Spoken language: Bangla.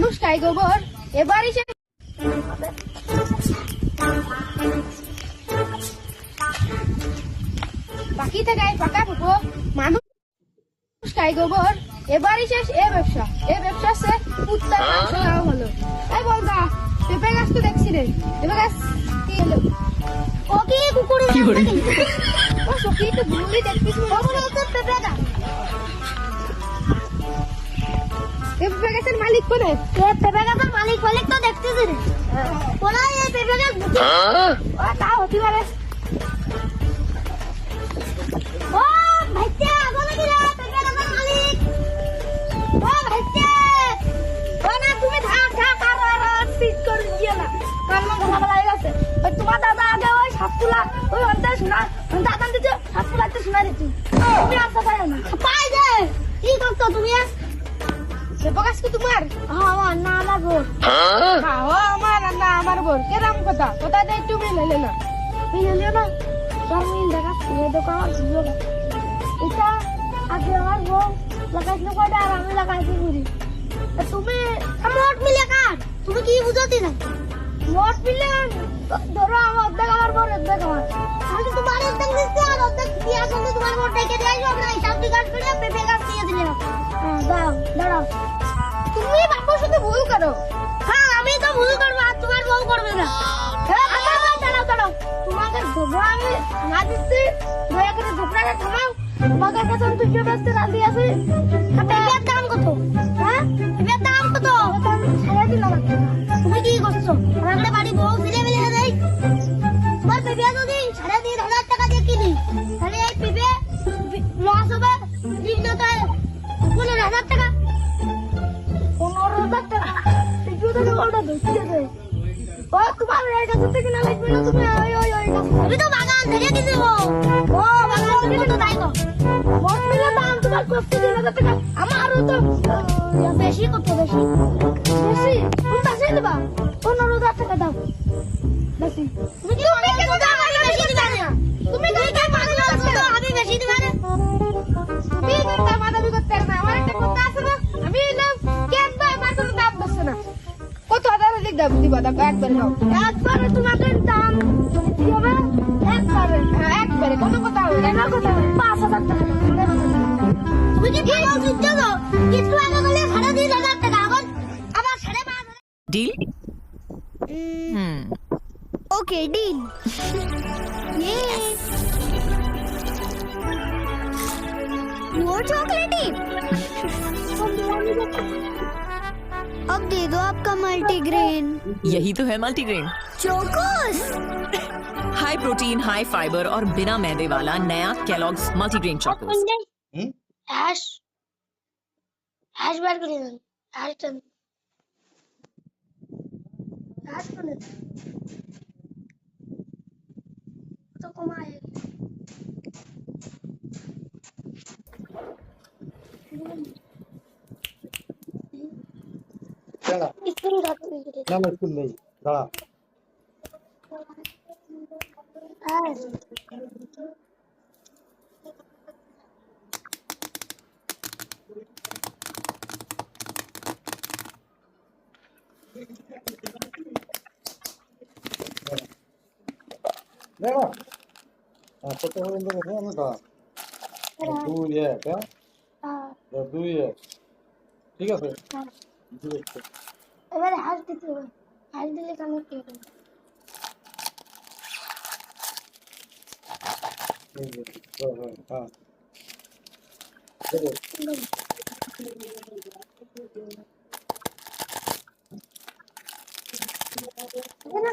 নুস্কাই গোবর এবারই সে বাকি থাকায় ফাঁকা ফুকো মানুষ খাই গোবর এবারই শেষ এ ব্যবসা সে উত্তর মাংস খাওয়া হলো। এই বলগা পেঁপে গাছ তো দেখছি রে, পেঁপে গাছ কি হলো? ও কি কুকুর ও সখী তো ভুলই দেখছিস পেঁপে গাছ। পেঁপে গাছের মালিক কোনে? পেঁপে গাছের মালিক তো দেখছিস রে, কোনায় এই পেঁপে গাছ ও তা হতে পারে। ও ভাইতে আগলে দিলা পেঁপে গাছের মালিক। ও ভাইতে ও না তুমি থাক আর পিট করে দিও না, আমার গলা গলা গেছে। ওই তোমার দাদা আগে ওই সাতপুলা ওই অন্তে শোনা দাদা দিতে সাতপুলাতে শোনা দিচ্ছি, তুমি আসতে পারো না পাই দে। কি করছো তুমি? পেঁপে গাছ কি তোমার? আমার না আমার বোর। আমার না আমার বোর। কেরাম কথা দেয় তুমি নিলে না, নিলে না তোর মিল দেখা দোকান এটা আগে আমার বউ লাগাইছিল কয়টা আর আমি লাগাইছি ঘুরি। তুমি মোট মিলে কার? তুমি কি বুঝাতি না? মোট মিলে ধরো আমার অর্ধেক আমার বোর অর্ধেক আমার। আমি তোমার অর্ধেক দিচ্ছি আর অর্ধেক দিয়া সঙ্গে তোমার বোর ডেকে দিয়ে আসবো না, হিসাব বিকাশ করে পেঁপে গাছ দিয়ে দিলে। হ্যাঁ দাও দাঁড়াও, তুমি বাপুর সাথে ভুল করো। হ্যাঁ আমি তো ভুল করবো আর তোমার বউ করবে না। দাঁড়াও তোমাকে ধোবরা আমি না দিচ্ছি, দয়া করে ধোবরাটা থামাও। তোমাকে কাছে আমি তুই ব্যস্ত রাজি আছি। পেঁপের দাম কত? হ্যাঁ পেঁপের দাম কত? ছেড়ে দিলাম। তুমি কি করছো? আমার বাড়ি বউ ছেলে মিলে দেয়। তোমার পেঁপে যদি 3,500 টাকা দিয়ে কিনি তাহলে এই পেঁপে লস হবে দিনটাতে 15,000 টাকা। 15,000 টাকা ওটা ধরতে দেয়। ও তোমার এই গাছ থেকে না লাগবে না, তুমি আমি তো বাগান থেকে কিনে দেবো। ও বাগান থেকে তো তাই তো মোট মিলে দাম তোমার 3,000 টাকা। আমারও তো বেশি কত বেশি বেশি তুমি বেশি দেবা। 15,000 টাকা দাও বেশি। তুমি কি আমি বেশি দিবা না? তুমি কি পাগল আছো? আমি বেশি দিবা না? তুমি কথা মানাবি করতে না। আমার একটা কথা আছে না, আমি এলাম কেন ভাই আমার কোনো দাম বসে না। কত হাজার দাম দিবা? দাম একবারে নাও, একবারে তোমাকে দাম দিতে হবে একবারে। হ্যাঁ একবারে কোনো কথা হবে না, কথা 5,000 টাকা। তুমি কি ভালো বুঝছো তো? কিছু আগে বলে 3,500 টাকা, আবার 5,500। ডিল? Okay deal. मोर चॉकलेटी। अब दे दो आपका मल्टीग्रेन। यही तो है multigrain. Chocos high protein, high fibre और बिना मैदे वाला नया Kellogg's multigrain Chocos. Hash hash बार कर देना। हैश टन हैश टन तो कमाए দাঁড়া इसको रख दे। না না স্কুল নেই, দাঁড়া। हैश দাঁড়া কত পর্যন্ত গেছে আমি দাঁড়া। 2-1 হ্যাঁ 2-1 ঠিক আছে। এবারে হ্যাশ দিতে হবে। হ্যাশ দিলে কানেক্ট হবে। হ্যাঁ है ना?